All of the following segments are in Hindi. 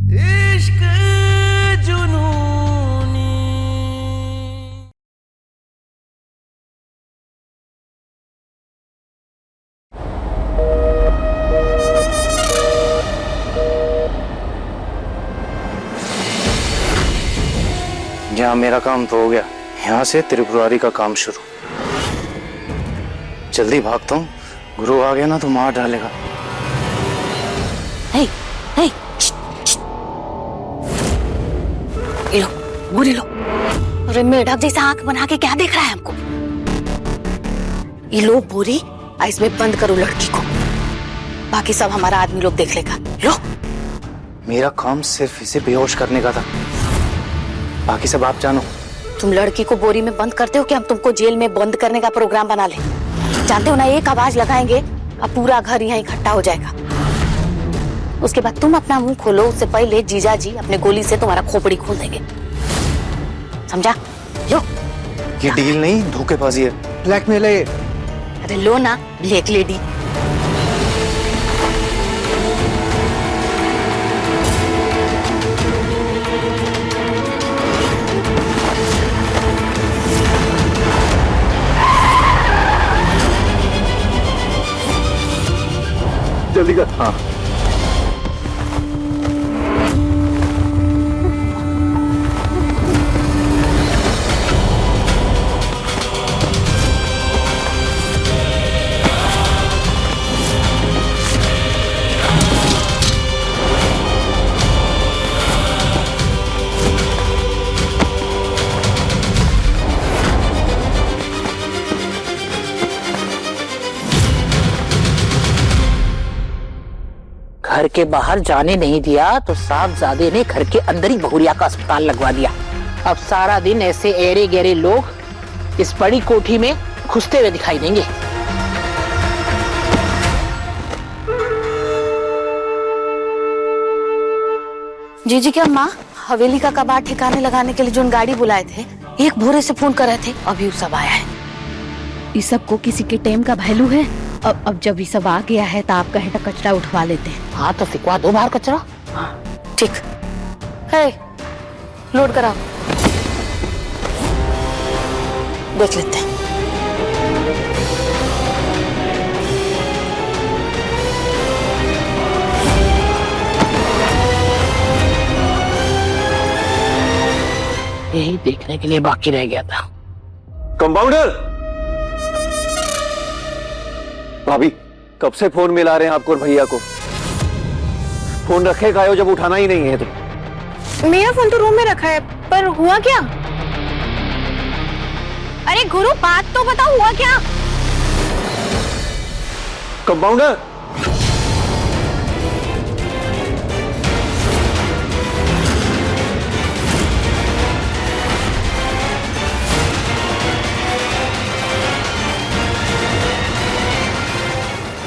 इश्क जुनूनी। यहाँ मेरा काम तो हो गया, यहाँ से त्रिपुरारी का काम शुरू। जल्दी भागता हूँ, गुरु आ गया ना तो मार डालेगा। हे, हे, ये लो, बुरी लो। अरे मेढक जैसा आंख बना के क्या देख रहा है हमको? ये लो बोरी, इसमें बंद करो लड़की को, बाकी सब हमारा आदमी लोग देख लेगा। लो। मेरा काम सिर्फ इसे बेहोश करने का था, बाकी सब आप जानो। तुम लड़की को बोरी में बंद करते हो कि हम तुमको जेल में बंद करने का प्रोग्राम बना ले? जानते हो ना, एक आवाज लगाएंगे अब पूरा घर यहाँ इकट्ठा हो जाएगा। उसके बाद तुम अपना मुंह खोलो, उससे पहले जीजा जी अपने गोली से तुम्हारा खोपड़ी खोल देंगे, समझा? लो। ये डील नहीं, धोखेबाजी है, ब्लैकमेल है ये। अरे लो ना ब्लैक लेडी। जल्दी कर। हाँ। घर के बाहर जाने नहीं दिया तो साहबजादे ने घर के अंदर ही बहुरिया का अस्पताल लगवा दिया। अब सारा दिन ऐसे एरे गहरे लोग इस बड़ी कोठी में घुसते हुए दिखाई देंगे। जीजी क्या माँ हवेली का कबाड़ ठिकाने लगाने के लिए जो गाड़ी बुलाए थे, एक भोरे से फोन कर रहे थे, अभी वो सब आया है। इस सब को किसी के टाइम का वैल्यू है। अब जब ये सब आ गया है तो आप कहें तो कचरा उठवा लेते हैं। हाँ तो फिकवा दो बाहर कचरा। ठीक है, लोड कराओ, देख लेते हैं। यही देखने के लिए बाकी रह गया था। कंपाउंडर भाभी, कब से फोन मिला रहे हैं आपको और भैया को? फोन रखे का हो जब उठाना ही नहीं है तो? मेरा फोन तो रूम में रखा है, पर हुआ क्या? अरे गुरु बात तो बताओ, हुआ क्या? कंपाउंडर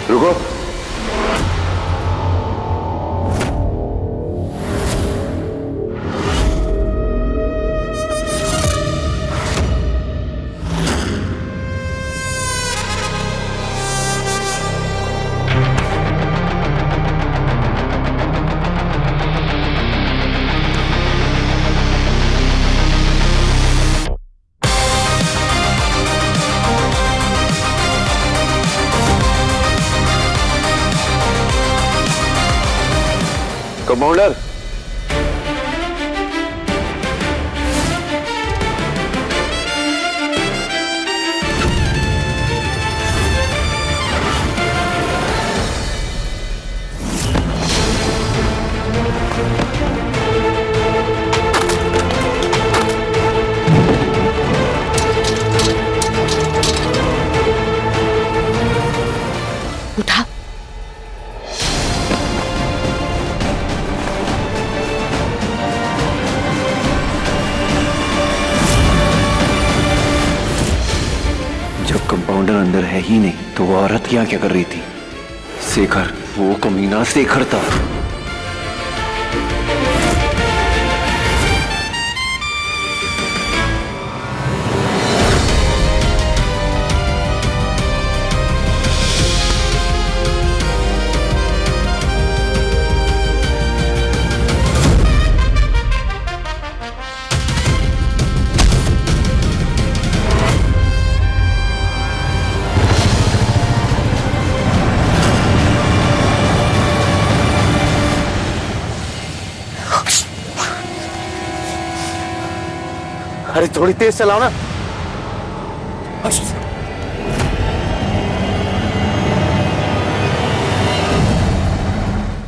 रुको। कंपाउंडर उठा। जब कंपाउंडर अंदर है ही नहीं तो वो औरत यहाँ क्या कर रही थी? शेखर, वो कमीना शेखर था। अरे थोड़ी तेज चलाओ ना।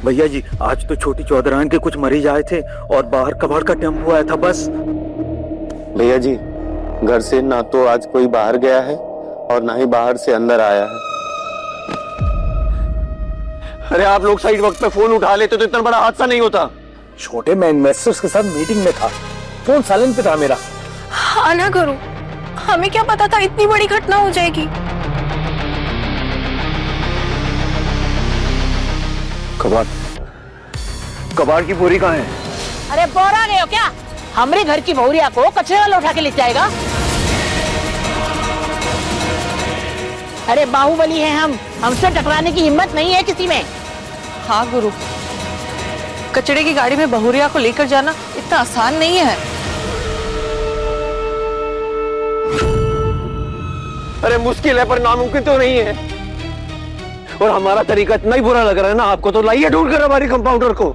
भैया जी, आज तो छोटी चौधरान के कुछ मरीज आए थे और बाहर कबाड़ का टेम्पो आया था बस। भैया जी, घर से ना तो आज कोई बाहर गया है और ना ही बाहर से अंदर आया है। अरे आप लोग सही वक्त पे फोन उठा लेते तो इतना बड़ा हादसा नहीं होता। छोटे, मैं इन्वेस्टर्स के साथ मीटिंग में था, फोन साइलेंट पे था मेरा। हाँ ना गुरु, हमें क्या पता था इतनी बड़ी घटना हो जाएगी। कबाड़ की बोरी कहाँ है? अरे बोरा गए हो क्या? हमरे घर की बहुरिया को कचरे वाला उठा के ले जाएगा? अरे बाहुबली है हम, हमसे टकराने की हिम्मत नहीं है किसी में। हाँ गुरु, कचड़े की गाड़ी में बहुरिया को लेकर जाना इतना आसान नहीं है। अरे मुश्किल है पर नामुमकिन तो नहीं है। और हमारा तरीका इतना ही बुरा लग रहा है ना आपको, तो लाइए ढूंढ कर हमारी कंपाउंडर को।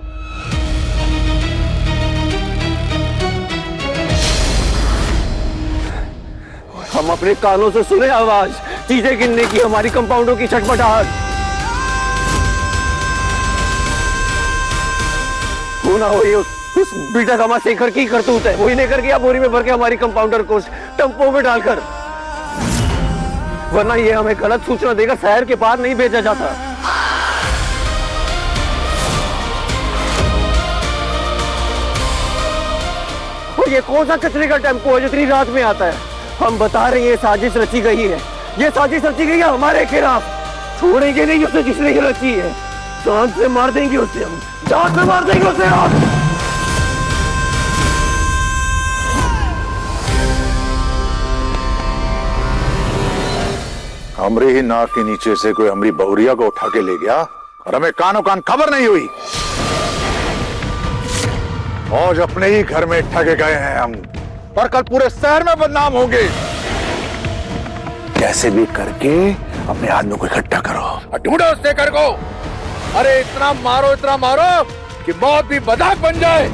हम अपने कानों से सुने आवाज, चीजें गिनने की, हमारी कंपाउंडर की छटपटाहट। हो ना हो ये उस बीटा कमा शेखर की करतूत है। वही लेकर गया बोरी में भर के हमारी कंपाउंडर को टेम्पो में डालकर, वरना ये हमें गलत सूचना देकर शहर के पार नहीं भेजा जाता। और ये कौन सा कचरे का टेम्पो है जो इतनी रात में आता है? हम बता रहे हैं ये साजिश रची गई है, ये साजिश रची गई है हमारे खिलाफ। छोड़ेंगे नहीं उसे जिसने ये रची है। जान से मार देंगे उसे, हम जान से मार देंगे उसे। हमरे ही नाक के नीचे से कोई हमारी बहुरिया को उठा के ले गया और हमें कानों कान खबर नहीं हुई। आज अपने ही घर में ठगे गए हैं हम, पर कल पूरे शहर में बदनाम होंगे। कैसे भी करके अपने आदमी को इकट्ठा करो और ढूंढो उस शेखर को। अरे इतना मारो कि मौत भी मजाक बन जाए।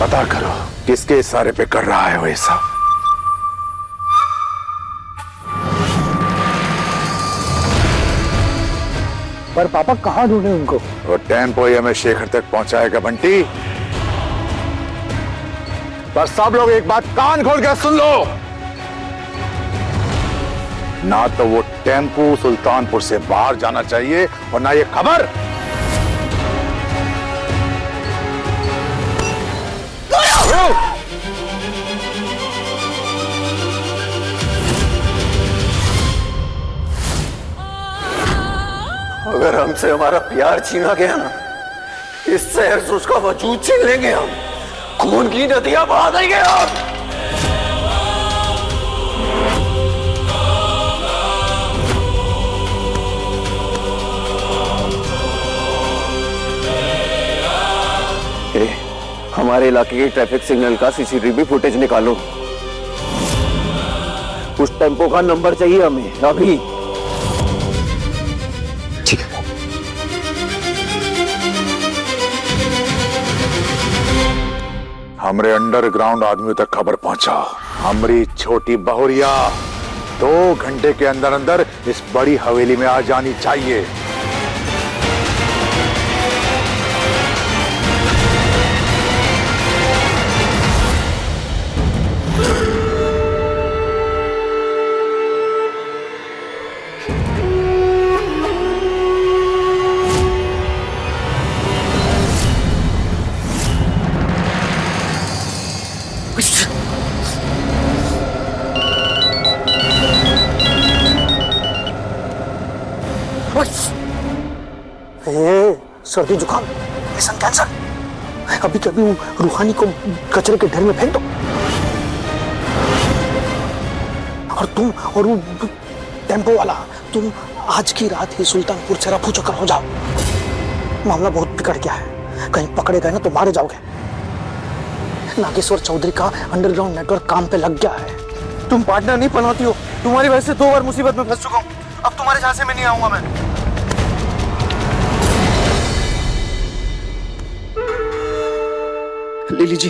पता करो किसके इशारे पे कर रहा है वो ये सब। पर पापा कहाँ ढूंढे उनको? वो टेम्पो ही हमें शेखर तक पहुंचाएगा बंटी। बस सब लोग एक बात कान खोल कर सुन लो, ना तो वो टेम्पो सुल्तानपुर से बाहर जाना चाहिए और ना ये खबर। अगर हमसे हमारा प्यार छीना गया ना, इस शहर से उसका वजूद छीन लेंगे हम। खून की नदियां बहा देंगे हम। हमारे इलाके के ट्रैफिक सिग्नल का सीसीटीवी फुटेज निकालो। उस टेम्पो का नंबर चाहिए हमें अभी। ठीक है। हमरे अंडरग्राउंड आदमियों तक खबर पहुंचाओ। हमारी छोटी बहुरिया 2 घंटे के अंदर अंदर इस बड़ी हवेली में आ जानी चाहिए। सर्दी जुकाम, मिशन कैंसर। अभी कभी रूहानी को कचरे के ढेर में फेंक दो। और तुम और वो टेम्पो वाला, तुम आज की रात ही सुल्तानपुर से रफू चक्कर हो जाओ। मामला बहुत बिगड़ गया है, कहीं पकड़े गए ना तो मारे जाओगे। नागेश्वर चौधरी का अंडरग्राउंड नेटवर्क काम पे लग गया है। तुम पार्टनर नहीं बनाती हो, तुम्हारी वजह से 2 बार मुसीबत में फंस चुका हूँ। अब तुम्हारे झांसे में नहीं आऊंगा मैं। लिली जी,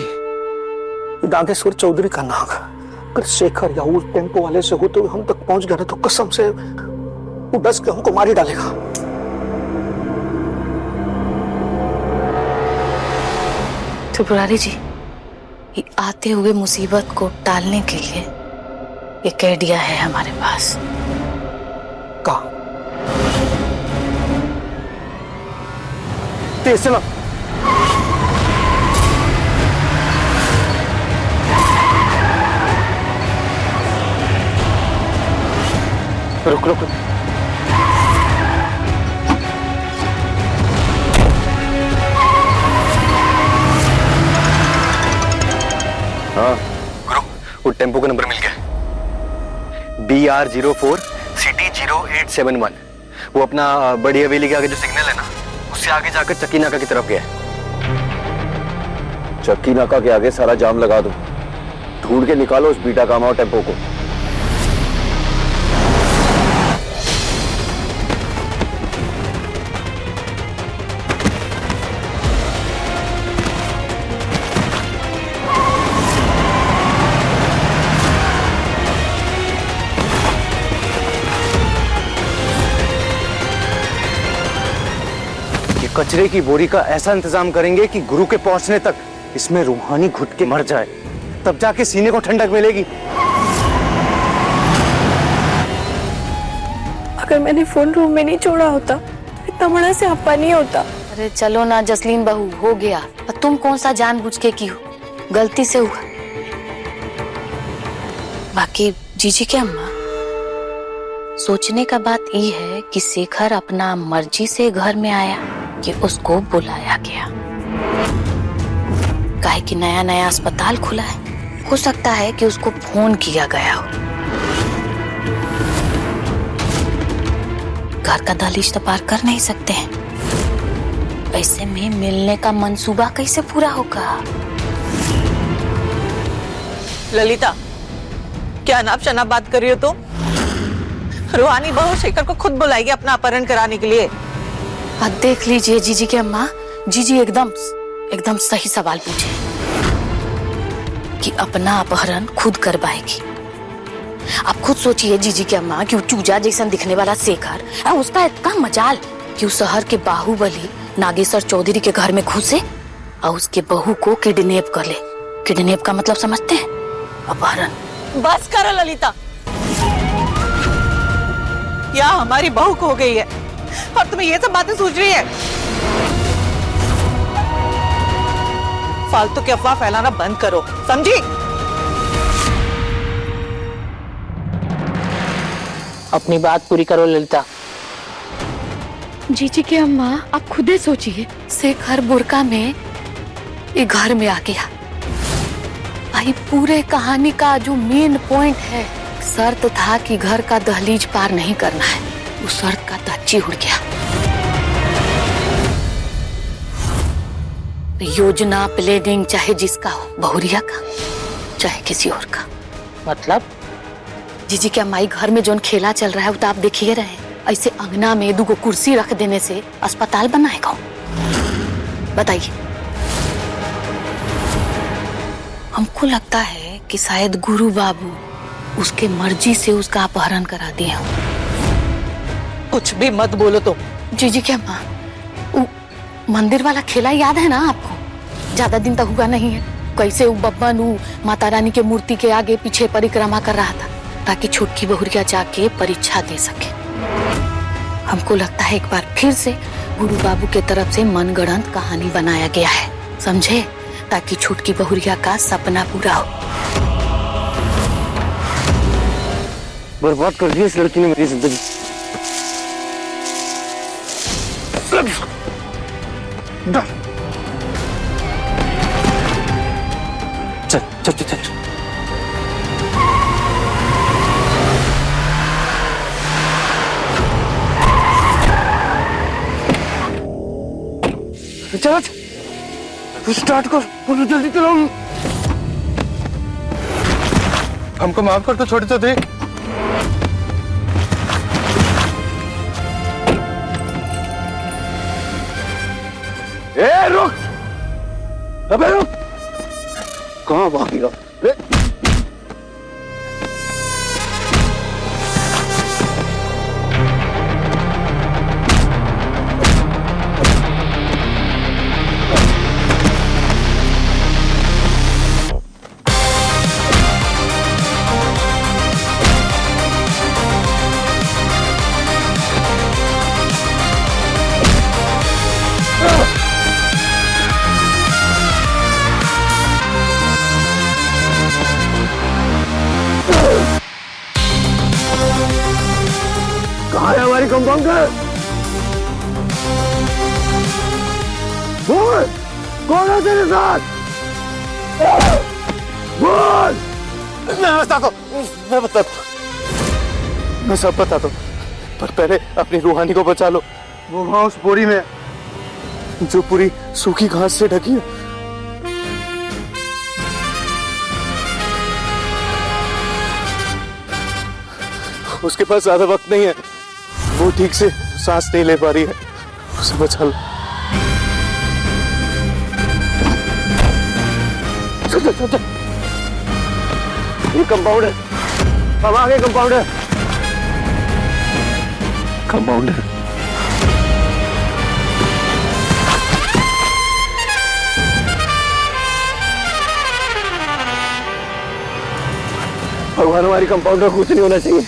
नागेश्वर चौधरी का नाग अगर शेखर या उस टेम्पो वाले से होते हुए हम तक पहुंच गया तो कसम से वो डस के हमको मार ही डालेगा। त्रिपुरारी जी, ये आते हुए मुसीबत को टालने के लिए एक आइडिया है हमारे पास। का तेज चला। रुक रुक रुक। हाँ गुरु, वो टेम्पो का नंबर मिल गया। BR04 CT 0871। वो अपना बड़ी हवेली के आगे जो सिग्नल है ना, उससे आगे जाकर चक्की नाका की तरफ गया। चक्की नाका के आगे सारा जाम लगा दो, ढूंढ के निकालो उस बीटा कामा और टेम्पो को। कचरे की बोरी का ऐसा इंतजाम करेंगे कि गुरु के पहुंचने तक इसमें रूहानी घुट के मर जाए, तब जाके सीने को ठंडक मिलेगी। अगर मैंने फोन रूम में नहीं छोड़ा होता तो इतना बड़ा स्यापा नहीं होता। अरे चलो ना जसलीन बहू, हो गया। और तुम कौन सा जानबूझ के की हो, गलती से हुआ। बाकी जीजी के अम्मा, सोचने का बात ये है कि शेखर अपना मर्जी से घर में आया कि उसको बुलाया गया। काहे कि नया नया अस्पताल खुला है, हो सकता है कि उसको फोन किया गया हो। घर का दहलीज तो पार कर नहीं सकते हैं, ऐसे में मिलने का मंसूबा कैसे पूरा होगा? ललिता, क्या अनाप शनाप बात कर रही हो तुम? रूहानी बहू शेखर को खुद बुलाएगी अपना अपहरण कराने के लिए। अब देख लीजिए जीजी के अम्मा, जीजी एकदम सही सवाल पूछे कि अपना अपहरण खुद करवाएगी। आप खुद सोचिए जीजी के अम्मा कि वो चूजा जैसा दिखने वाला शेखर, उसका इतना मजाल कि उस शहर के बाहुबली नागेश्वर चौधरी के घर में घुसे और उसके बहू को किडनैप कर ले। किडनैप का मतलब समझते हैं? अपहरण। बस करो ललिता, या हमारी बहू खो गई है और तुम्हें ये सब बातें सूझ रही है? फालतू की अफवाह फैलाना बंद करो, समझी? अपनी बात पूरी करो ललिता। जीजी के अम्मा, आप खुद ही सोचिए। शेखर बुरका में ये घर में आ गया। भाई पूरे कहानी का जो मेन पॉइंट है, शर्त था कि घर का दहलीज पार नहीं करना है। उस शर्त का धज्जी उड़ गया। योजना प्लानिंग चाहे जिसका हो, बहुरिया का चाहे किसी और का। मतलब जीजी के अम्माई घर में जो खेला चल रहा है वो तो आप देखिए रहे। ऐसे अंगना में 2 कुर्सी रख देने से अस्पताल बनाएगा? बताइए। हमको लगता है कि शायद गुरु बाबू उसके मर्जी से उसका अपहरण करा दिए हो। कुछ भी मत बोलो तुम। जीजी के अम्मा, वो मंदिर वाला खेला याद है ना आपको? ज्यादा दिन तक हुआ नहीं है। कैसे वो बब्बन माता रानी के मूर्ति के आगे पीछे परिक्रमा कर रहा था ताकि छुटकी बहुरिया जाके परीक्षा दे सके। हमको लगता है एक बार फिर से गुरु बाबू के तरफ से मनगढ़ंत कहानी बनाया गया है, समझे? ताकि छुटकी बहुरिया का सपना पूरा हो। बर्बाद कर दिया इस लड़की ने मेरी जिंदगी। चल चल चल चल। चल तू स्टार्ट कर, बोलो जल्दी चलो। हमको माफ कर दो छोटे चौधरी। ए रुक, अबे रुक। कहाँ भाग गया? कहाँ है हमारी कंपाउंडर? बोल, कौन है तेरे साथ? बोल। मैं बताता हूँ, मैं सब बताता हूँ, पर पहले अपनी रूहानी को बचा लो। वो वहां उस बोरी में जो पूरी सूखी घास से ढकी है। उसके पास ज्यादा वक्त नहीं है, वो ठीक से सांस नहीं ले पा रही है, उसे बचा लो। चल चल चल, ये कंपाउंडर, हम आगे कंपाउंडर। कंपाउंडर भगवान, हमारी कंपाउंडर कुछ नहीं होना चाहिए।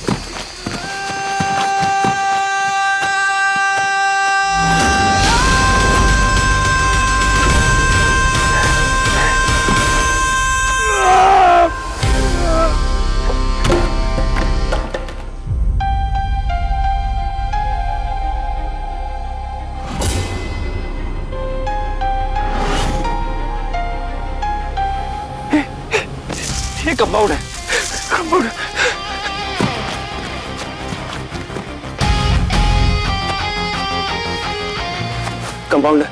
ये कंपाउंड है, कंपाउंड। कंपाउंडर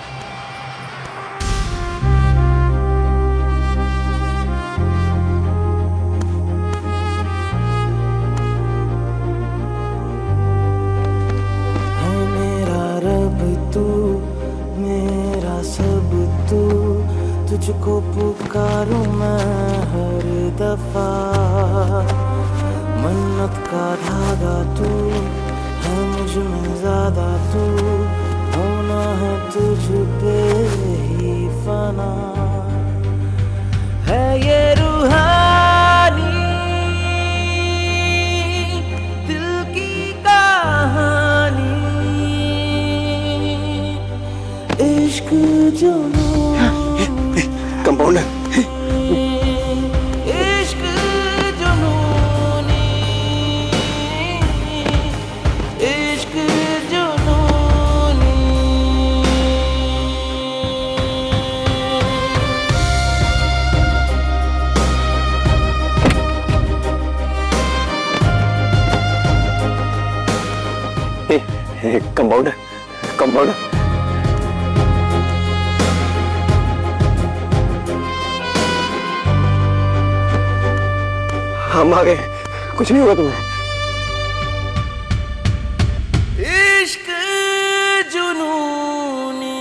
मेरा रब तू, मेरा सब तू, तुझको पुकारूं मैं हर दफा। मन्नत का धागा तू है, मुझ में ज्यादा तू, होना है तुझ पे ही फना। है ये रूहानी दिल की कहानी, इश्क जुनून कंपाउंडर। इश्क जुनूनी, इश्क जुनूनी। Compounder, compounder. हम आ गए, कुछ नहीं होगा तुम्हें। इश्क जुनूनी।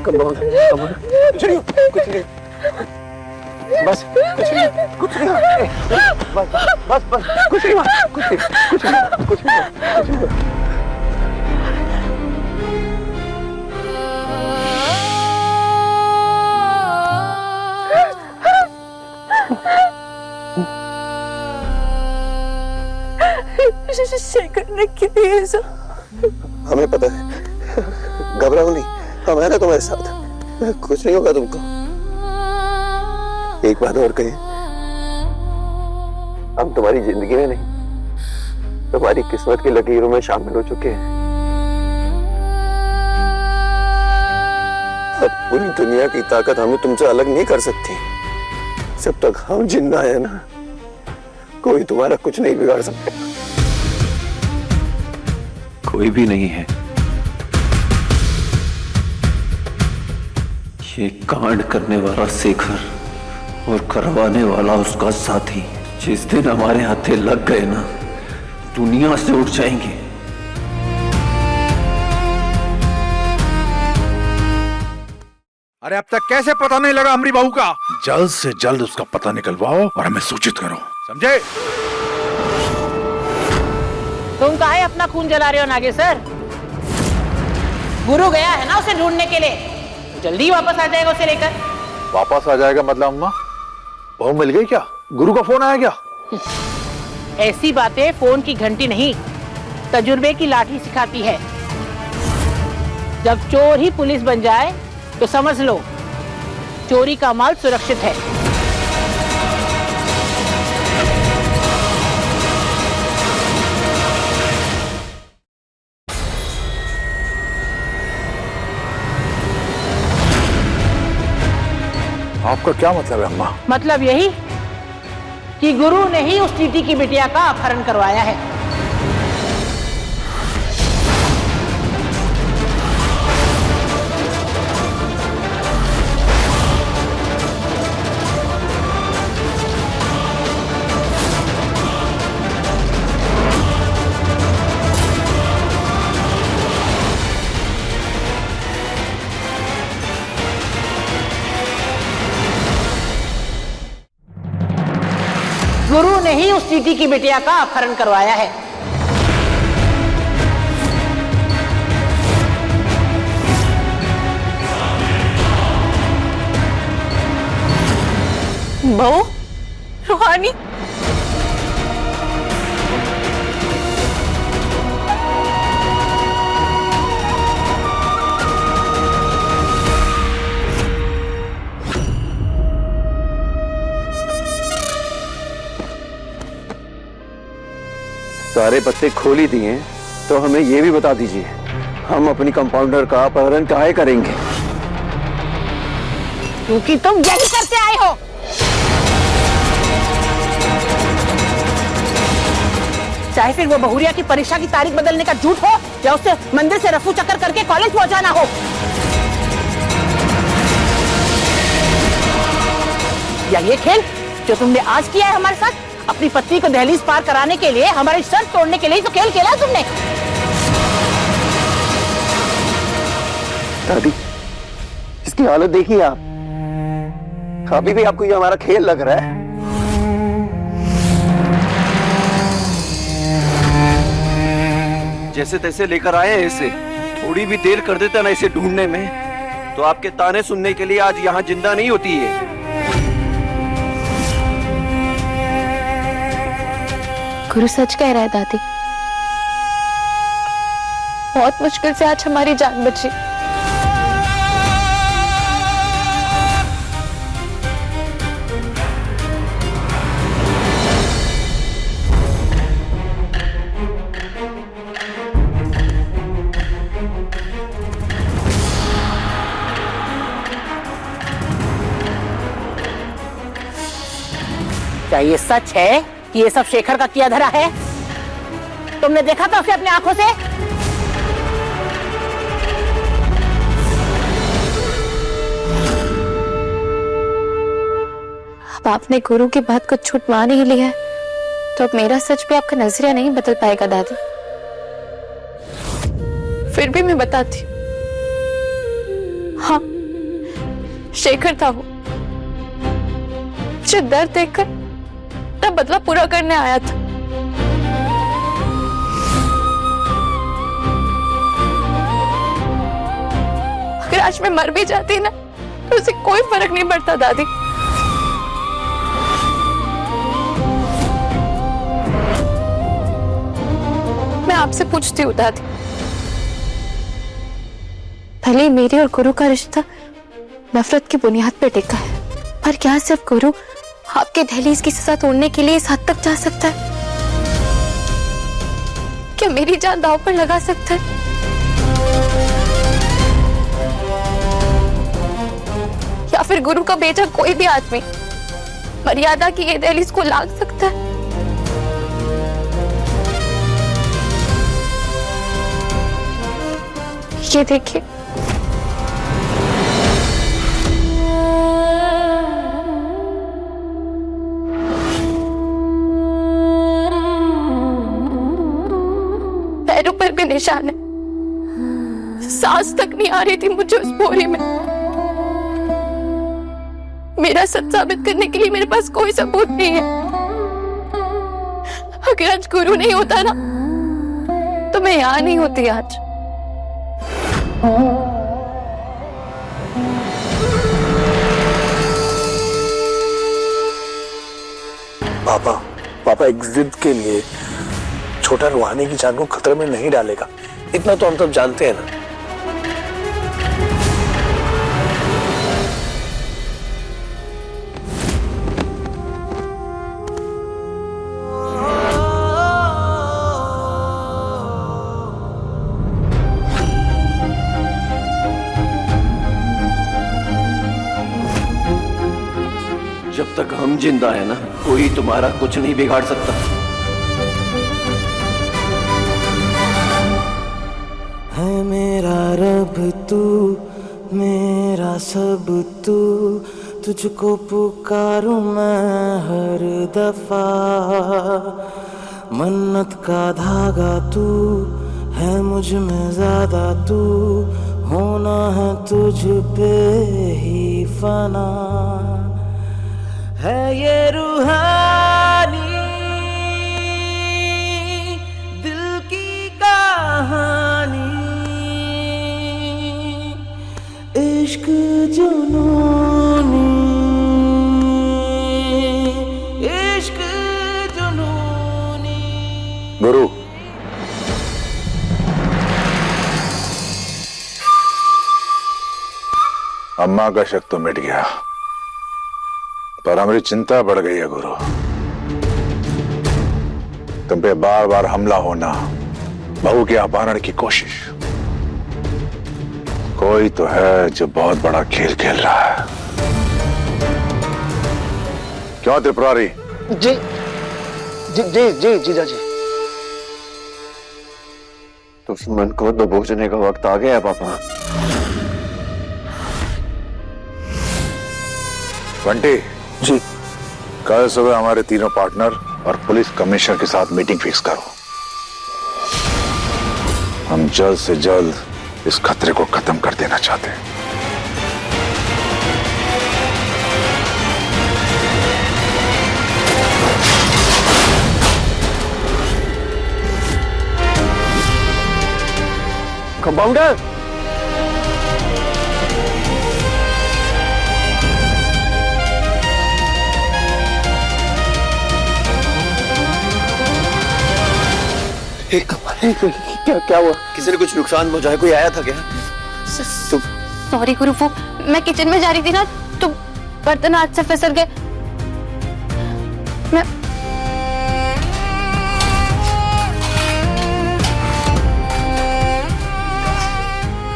कंपाउंडर, कंपाउंडर, कुछ नहीं, कुछ नहीं, बस कुछ नहीं, कुछ नहीं, बस बस बस, कुछ नहीं, कुछ नहीं, कुछ नहीं, कुछ नहीं, कुछ नहीं। शेखर ने किया ऐसा? हमें पता है, घबराओ नहीं, हम है ना तुम्हारे साथ, कुछ नहीं होगा तुमको। एक बात और कहें, हम तुम्हारी जिंदगी में नहीं, तुम्हारी किस्मत की लकीरों में शामिल हो चुके हैं। अब पूरी दुनिया की ताकत हमें तुमसे अलग नहीं कर सकती। जब तक हम जिंदा है ना, कोई तुम्हारा कुछ नहीं बिगाड़ सकता। कोई भी नहीं है। ये कांड करने वाला शेखर और करवाने वाला उसका साथी जिस दिन हमारे हाथे लग गए ना, दुनिया से उठ जाएंगे। अरे अब तक कैसे पता नहीं लगा हमारी बहू का? जल्द से जल्द उसका पता निकलवाओ और हमें सूचित करो, समझे? तुम काहे अपना खून जला रहे हो नागेश्वर? गुरु गया है ना उसे ढूंढने के लिए, जल्दी वापस आ जाएगा उसे लेकर। वापस आ जाएगा मतलब अम्मा? बहू मिल गई क्या? गुरु का फोन आया क्या? ऐसी बातें फोन की घंटी नहीं, तजुर्बे की लाठी सिखाती है। जब चोर ही पुलिस बन जाए तो समझ लो चोरी का माल सुरक्षित है। आपका क्या मतलब है अम्मा? मतलब यही कि गुरु ने ही उस टीटी की बिटिया का अपहरण करवाया है। गुरु ने ही उस टीटी की बिटिया का अपहरण करवाया है। बहू, रूहानी, सारे पत्ते खोल ही दिए तो हमें यह भी बता दीजिए, हम अपनी कंपाउंडर का अपहरण काहे करेंगे? क्योंकि तुम यही करते आए हो। चाहे फिर वो बहुरिया की परीक्षा की तारीख बदलने का झूठ हो या उससे मंदिर से रफू चक्कर करके कॉलेज पहुंचाना हो, या ये खेल जो तुमने आज किया है हमारे साथ, अपनी पत्नी को दहलीज पार कराने के लिए, हमारी शर्त तोड़ने के लिए तो खेल खेला तुमने। दादी, इसकी हालत देखिए आप, अभी भी आपको ये हमारा खेल लग रहा है? जैसे तैसे लेकर आए हैं इसे, थोड़ी भी देर कर देता ना इसे ढूंढने में तो आपके ताने सुनने के लिए आज यहाँ जिंदा नहीं होती है। गुरु सच कह रहा है दादी, बहुत मुश्किल से आज हमारी जान बची। क्या ये सच है कि ये सब शेखर का किया धरा है? तुमने देखा था उसे अपनी आंखों से? अब आपने गुरु की बात को छूट मान ही लिया है तो अब मेरा सच पे आपका नजरिया नहीं बदल पाएगा दादी। फिर भी मैं बताती, हाँ, शेखर था वो जो दर्द देखकर तब बदला पूरा करने आया था। अगर आज मैं मर भी जाती ना तो उसे कोई फर्क नहीं पड़ता दादी। मैं आपसे पूछती हूँ दादी, भले मेरे और गुरु का रिश्ता नफरत की बुनियाद पे टिका है, पर क्या सिर्फ गुरु आपके दहलीज की सजा तोड़ने के लिए इस हद तक जा सकता है? क्या मेरी जान दांव पर लगा सकता है? या फिर गुरु का बेटा कोई भी आदमी मर्यादा की ये दहलीज को लांघ सकता है? ये देखिए, परेशान है। सांस तक नहीं आ रही थी मुझे उस बोरी में। मेरा सच साबित करने के लिए मेरे पास कोई सबूत नहीं है। अगर आज गुरु नहीं होता ना तो मैं यहाँ नहीं होती आज। पापा एक जिद के लिए छोटा रूहानी की जान को खतरे में नहीं डालेगा, इतना तो हम सब जानते हैं ना। जब तक हम जिंदा है ना, कोई तुम्हारा कुछ नहीं बिगाड़ सकता। है मेरा रब तू, मेरा सब तू, तुझको पुकारूं मैं हर दफा। मन्नत का धागा तू है मुझ में ज्यादा, तू होना है तुझ पे ही फना। है ये रूहानी दिल की कहानी, इश्क जुनूनी, इश्क जुनूनी। गुरु, अम्मा का शक तो मिट गया, पर हमारी चिंता बढ़ गई है गुरु। तुम पे बार बार हमला होना, बहू के अपहरण की कोशिश। कोई तो है जो बहुत बड़ा खेल खेल रहा है। क्यों त्रिपुरारी? जी जी जी जी जीजा जी। दुश्मन को दबोचने का वक्त आ गया है पापा। बंटी जी, कल सुबह हमारे तीनों पार्टनर और पुलिस कमिश्नर के साथ मीटिंग फिक्स करो। हम जल्द से जल्द इस खतरे को खत्म कर देना चाहते हैं। कंपाउंडर, क्या हुआ? किसी ने कुछ नुकसान पहुंचाया? कोई आया था क्या? सॉरी गुरु, वो मैं किचन में जा रही थी ना तो बर्तन हाथ से फिसल गए। मैं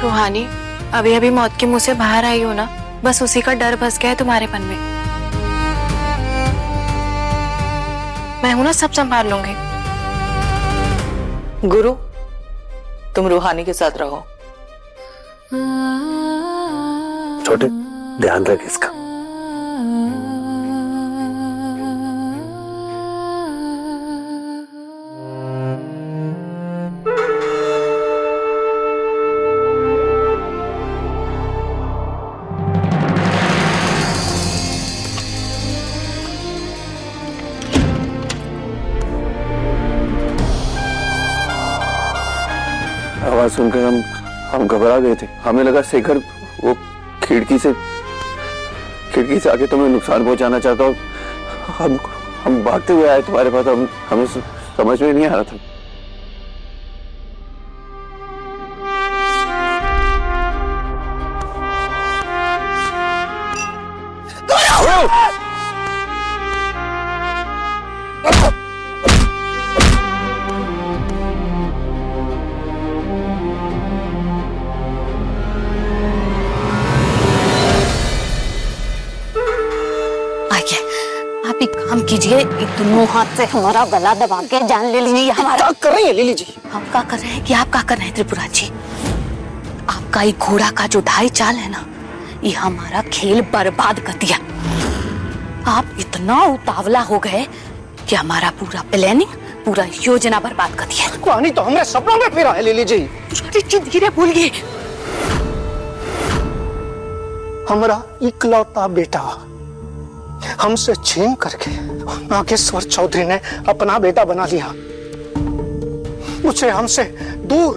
रूहानी अभी अभी मौत के मुंह से बाहर आई हो ना, बस उसी का डर बस गया है तुम्हारे मन में। मैं हूं ना, सब संभाल लूंगी। गुरु, तुम रूहानी के साथ रहो। छोटे, ध्यान रख इसका। आवाज सुनकर हम घबरा गए थे। हमें लगा शेखर वो खिड़की से आके तुम्हें नुकसान पहुंचाना चाहता हो। हम भागते हुए आए तुम्हारे पास। हमें समझ में नहीं आ रहा था। आप एक काम कीजिए, दोनों हाथ से हमारा गला दबा के जान ले लीजिए। हमारा क्या कर रही है लिली जी? हम क्या कर रहे हैं कि आप क्या कर रहे हैं त्रिपुरा जी? आपका ये घोड़ा का जो ढाई चाल है ना, ये हमारा खेल बर्बाद कर दिया। आप इतना उतावला हो गए कि हमारा पूरा प्लानिंग, पूरा योजना बर्बाद कर दिया। कहानी तो हमारे सपनों में फिर है लिली जी। धीरे बोलिए। हमारा इकलौता बेटा हमसे छीन करके नागेश्वर चौधरी ने अपना बेटा बना लिया, उसे हमसे दूर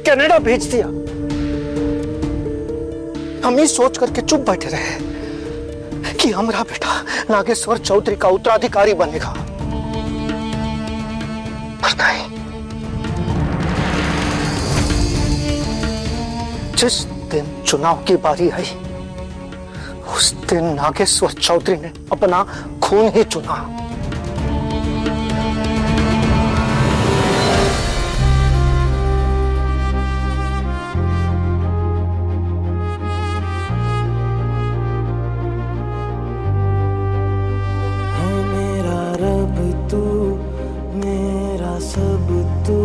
कनाडा भेज दिया। हम ये सोच करके चुप बैठे रहे कि हमारा बेटा नागेश्वर चौधरी का उत्तराधिकारी बनेगा, पर नहीं। जिस दिन चुनाव की बारी आई उस दिन नागेश्वर चौधरी ने अपना खून ही चुना। है मेरा रब तू, मेरा सब तू,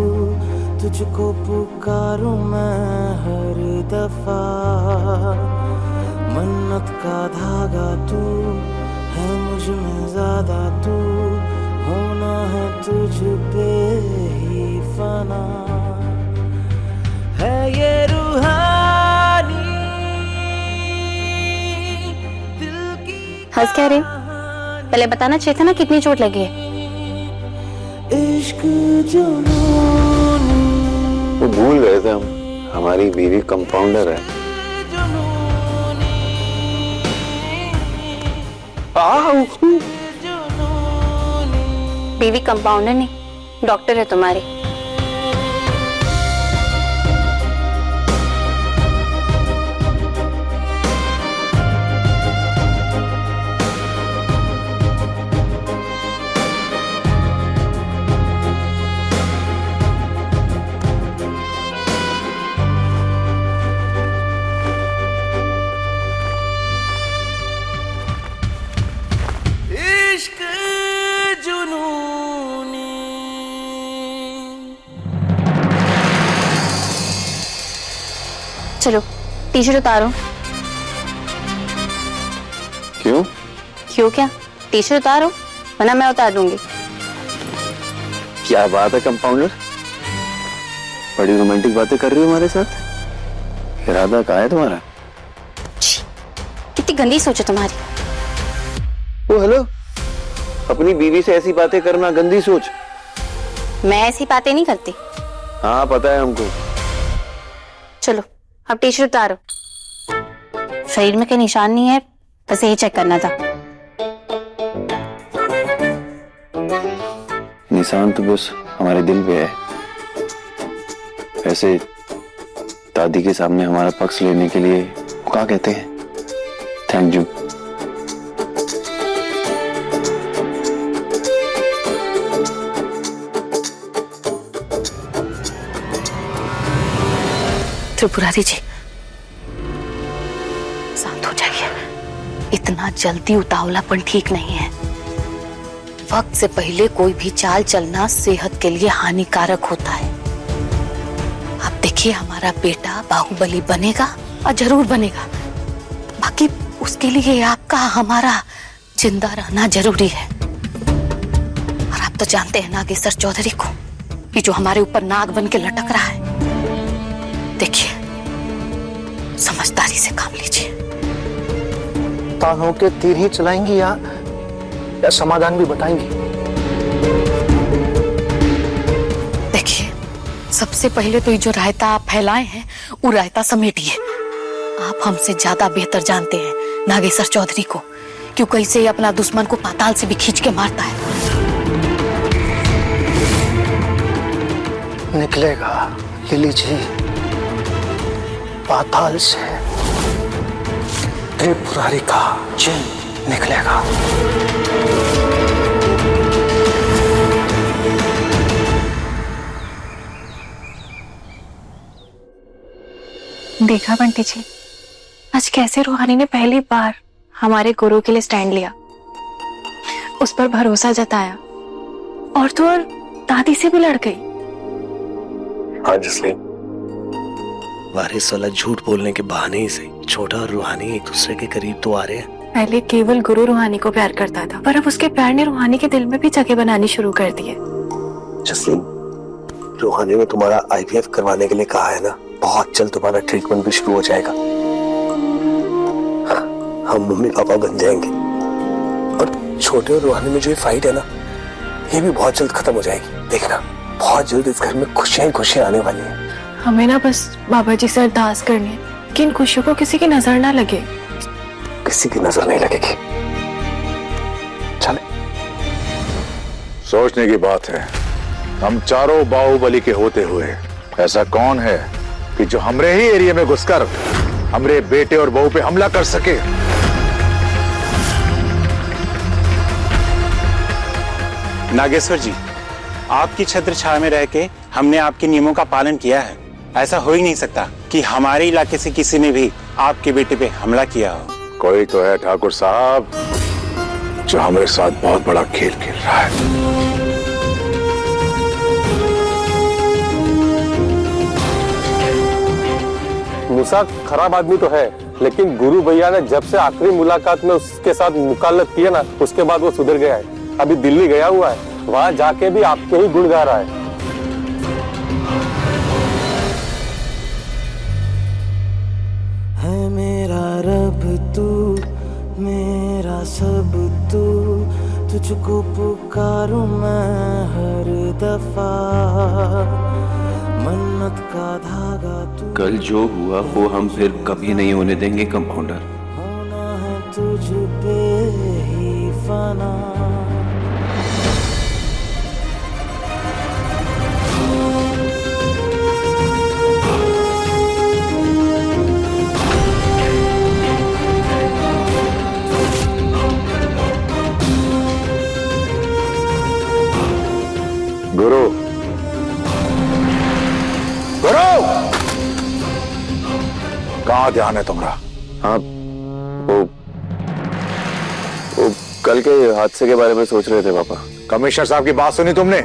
तुझको पुकारूं मैं हर दफा। मन्नत का धागा तू है, मुझ में ज्यादा तू, होना है तुझ पे ही फना। है ये रूहानी दिल की। हंस क्या रहे? पहले बताना चाहिए था ना कितनी चोट लगी है। इश्क जुनूनी, वो भूल गए थे हम, हमारी बीवी कंपाउंडर है। बीवी कंपाउंडर नहीं, डॉक्टर है तुम्हारी। इश्क जुनूनी। चलो टी शर्ट उतारो। क्यों? क्यों क्या? टी शर्ट उतारो वरना मैं उतार दूंगी। क्या बात है कंपाउंडर, बड़ी रोमांटिक बातें कर रही हो हमारे साथ। इरादा क्या है तुम्हारा? कितनी गंदी सोच है तुम्हारी। ओ हेलो, अपनी बीवी से ऐसी बातें करना गंदी सोच। मैं ऐसी बातें नहीं करती। हाँ पता है हमको। चलो अब टी शर्ट उतारो। शरीर में कोई निशान नहीं है, बस यही चेक करना था। निशान तो बस हमारे दिल पे है। वैसे दादी के सामने हमारा पक्ष लेने के लिए वो क्या कहते हैं? Thank you. त्रिपुरारी जी शांत हो जाइए। इतना जल्दी उतावलापन ठीक नहीं है। वक्त से पहले कोई भी चाल चलना सेहत के लिए हानिकारक होता है। आप देखिए हमारा बेटा बाहुबली बनेगा और जरूर बनेगा। बाकी उसके लिए आपका हमारा जिंदा रहना जरूरी है। और आप तो जानते हैं नागेश्वर चौधरी को, कि जो हमारे ऊपर नाग बन के लटक रहा है। देखिए समझदारी से काम लीजिए। तानों के तीर ही चलाएंगी या समाधान भी बताएंगी? देखिए सबसे पहले तो ये जो रायता आप फैलाए हैं वो रायता समेटिए। आप हमसे ज्यादा बेहतर जानते हैं नागेश्वर चौधरी को, क्यों कैसे ये अपना दुश्मन को पाताल से भी खींच के मारता है। निकलेगा लिली जी, पाताल से त्रिपुरारी का चिन्ह निकलेगा। देखा बंटी जी, आज कैसे रूहानी ने पहली बार हमारे गुरु के लिए स्टैंड लिया, उस पर भरोसा जताया और तो और दादी से भी लड़ गई। हाँ जसलीन, वारिस वाला झूठ बोलने के बहाने ही से छोटा और रूहानी एक दूसरे के करीब तो आ रहे हैं। पहले केवल गुरु रूहानी को प्यार करता था, पर अब उसके प्यार ने रूहानी के दिल में भी जगह बनानी शुरू कर दी है। जसलीन, रूहानी ने तुम्हारा आईवीएफ करवाने के लिए कहा है ना, बहुत जल्द तुम्हारा ट्रीटमेंट भी शुरू हो जाएगा। हम मम्मी पापा बन जाएंगे और छोटे और रूहानी में जो ये फाइट है ना, ये भी बहुत जल्द खत्म हो जाएगी। देखना, बहुत जल्द इस घर में खुशियां ही खुशियां आने वाली हैं। हमें ना बस बाबा जी से अरदास करनी है कि इन खुशियों को किसी की नजर ना लगे। किसी की नजर नहीं लगेगी। चले। सोचने की बात है, हम चारों बाहुबली के होते हुए ऐसा कौन है कि जो हमरे ही एरिया में घुसकर हमरे बेटे और बहू पे हमला कर सके। नागेश्वर जी, आपकी छत्र छाया में रह के हमने आपके नियमों का पालन किया है। ऐसा हो ही नहीं सकता कि हमारे इलाके से किसी ने भी आपके बेटे पे हमला किया हो। कोई तो है ठाकुर साहब जो हमारे साथ बहुत बड़ा खेल खेल रहा है। मूसा खराब आदमी तो है, लेकिन गुरु भैया ने जब से आखिरी मुलाकात में उसके साथ मुकालत किया ना, उसके बाद वो सुधर गया है। अभी दिल्ली गया हुआ है, वहां जाके भी आपके ही गुण गा रहा है। है मेरा रब तू, मेरा सब तू, तुझको पुकारूं मैं हर दफा, मन्नत का धागा तू। कल जो हुआ वो हम फिर कभी नहीं होने देंगे कंपाउंडर। होना है तुझ पे ही फना। गुरु, गुरु, कहाँ ध्यान है तुम्हारा? हाँ, वो कल के हादसे के बारे में सोच रहे थे पापा। कमिश्नर साहब की बात सुनी तुमने?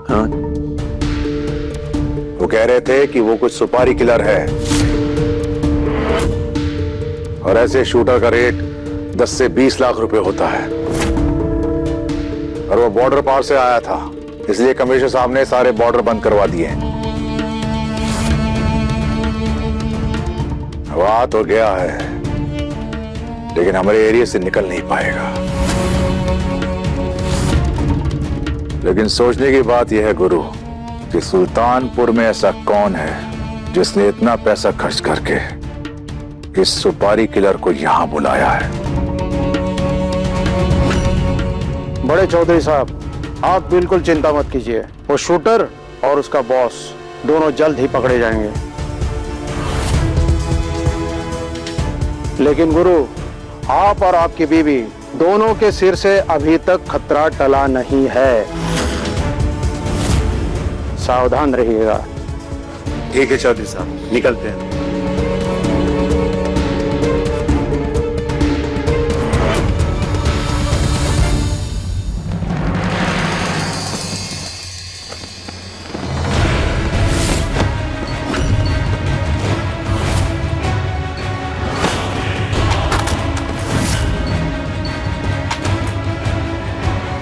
हाँ, वो कह रहे थे कि वो कुछ सुपारी किलर है और ऐसे शूटर का रेट 10 से 20 लाख रुपए होता है और वो बॉर्डर पार से आया था, इसलिए कमिश्नर साहब ने सारे बॉर्डर बंद करवा दिए। वो आ तो गया है, लेकिन हमारे एरिया से निकल नहीं पाएगा। लेकिन सोचने की बात यह है गुरु कि सुल्तानपुर में ऐसा कौन है जिसने इतना पैसा खर्च करके इस सुपारी किलर को यहां बुलाया है। बड़े चौधरी साहब, आप बिल्कुल चिंता मत कीजिए, वो शूटर और उसका बॉस दोनों जल्द ही पकड़े जाएंगे। लेकिन गुरु, आप और आपकी बीवी दोनों के सिर से अभी तक खतरा टला नहीं है, सावधान रहिएगा। ठीक है चौधरी साहब, निकलते हैं।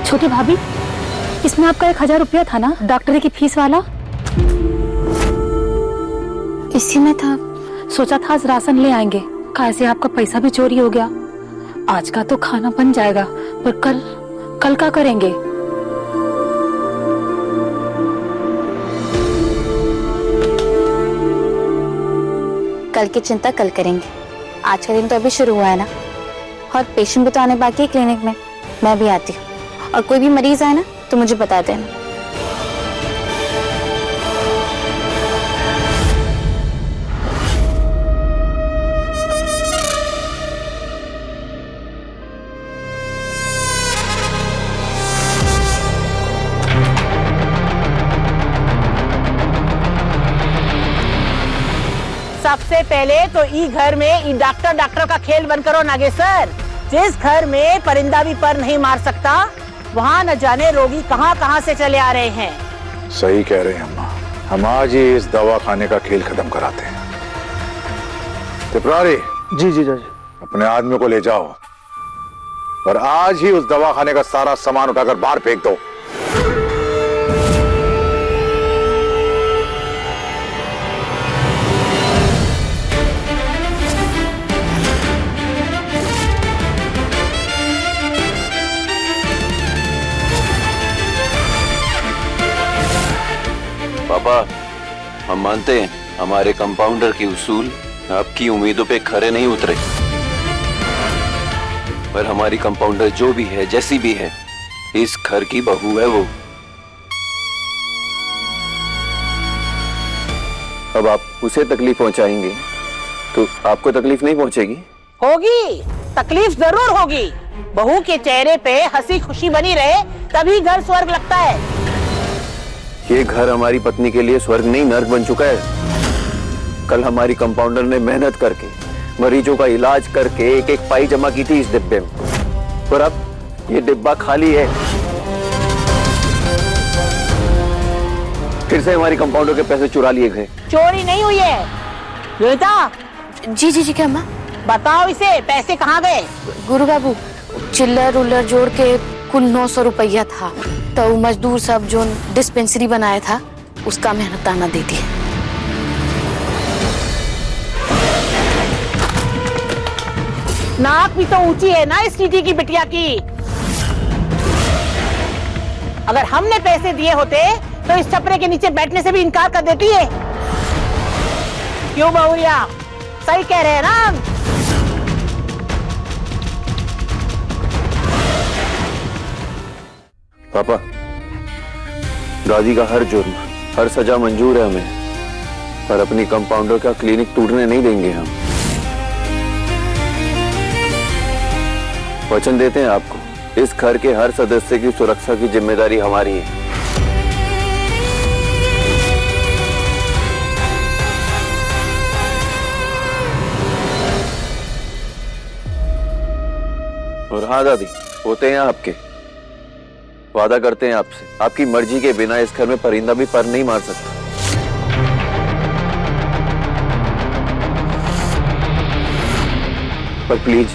छोटी भाभी, इसमें आपका 1000 रुपया था ना, डॉक्टर की फीस वाला? इसी में था। सोचा था आज राशन ले आएंगे, कैसे आपका पैसा भी चोरी हो गया। आज का तो खाना बन जाएगा, पर कल क्या करेंगे? कल की चिंता कल करेंगे। आज का दिन तो अभी शुरू हुआ है ना, और पेशेंट भी तो आने बाकी है क्लिनिक में। मैं भी आती हूँ, और कोई भी मरीज आए ना तो मुझे बता देना। सबसे पहले तो ई घर में ई डॉक्टर का खेल बंद करो नागेश्वर। जिस घर में परिंदा भी पर नहीं मार सकता, वहाँ न जाने रोगी कहाँ से चले आ रहे हैं। सही कह रहे हैं अम्मा, हम आज ही इस दवाखाने का खेल खत्म कराते हैं। त्रिपुरारी जी जी जी, अपने आदमी को ले जाओ और आज ही उस दवाखाने का सारा सामान उठाकर बाहर फेंक दो। पापा, हम मानते हैं हमारे कंपाउंडर के उसूल आपकी उम्मीदों पे खरे नहीं उतरे, पर हमारी कंपाउंडर जो भी है, जैसी भी है, इस घर की बहू है वो। अब आप उसे तकलीफ पहुंचाएंगे तो आपको तकलीफ नहीं पहुंचेगी? होगी, तकलीफ जरूर होगी। बहू के चेहरे पे हंसी खुशी बनी रहे तभी घर स्वर्ग लगता है। ये घर हमारी पत्नी के लिए स्वर्ग नहीं नर्क बन चुका है। कल हमारी कंपाउंडर ने मेहनत करके मरीजों का इलाज करके एक एक पाई जमा की थी इस डिब्बे में, और अब ये डिब्बा खाली है। फिर से हमारी कंपाउंडर के पैसे चुरा लिए गए। चोरी नहीं हुई है। ललिता, जी जी जी क्या अम्मा? बताओ इसे पैसे कहाँ गए? गुरु बाबू, चिल्लर उल्लर जोड़ के कुल 900 रुपया था, तो मजदूर सब जो डिस्पेंसरी बनाया था उसका मेहनताना दे दिए। नाक भी तो ऊंची है ना इस टीटी की बिटिया की। अगर हमने पैसे दिए होते तो इस छपरे के नीचे बैठने से भी इनकार कर देती है। क्यों बहुरिया, सही कह रहे हैं ना हम? पापा, दादी का हर जुर्म, हर सजा मंजूर है हमें, पर अपनी कंपाउंडर का क्लिनिक टूटने नहीं देंगे हम। वचन देते हैं आपको, इस घर के हर सदस्य की सुरक्षा की जिम्मेदारी हमारी है। और हाँ दादी, होते हैं आपके, वादा करते हैं आपसे, आपकी मर्जी के बिना इस घर में परिंदा भी पर नहीं मार सकता। पर प्लीज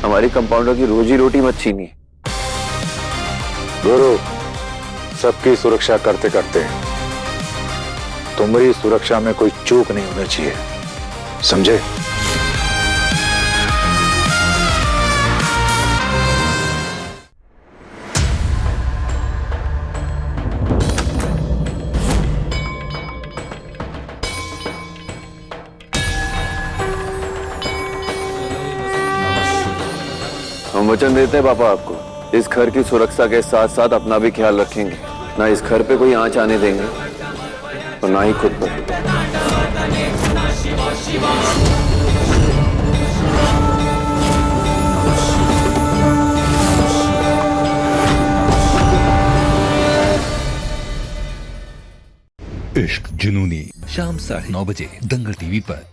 हमारी कंपाउंडर की रोजी रोटी मत छीनिए। गुरु, सबकी सुरक्षा करते करते तुम्हारी सुरक्षा में कोई चूक नहीं होनी चाहिए, समझे? हम वचन देते हैं पापा आपको, इस घर की सुरक्षा के साथ साथ अपना भी ख्याल रखेंगे। ना इस घर पे कोई आंच आने देंगे और ना ही खुद पर। इश्क जुनूनी, शाम 9:30 बजे दंगल टीवी पर।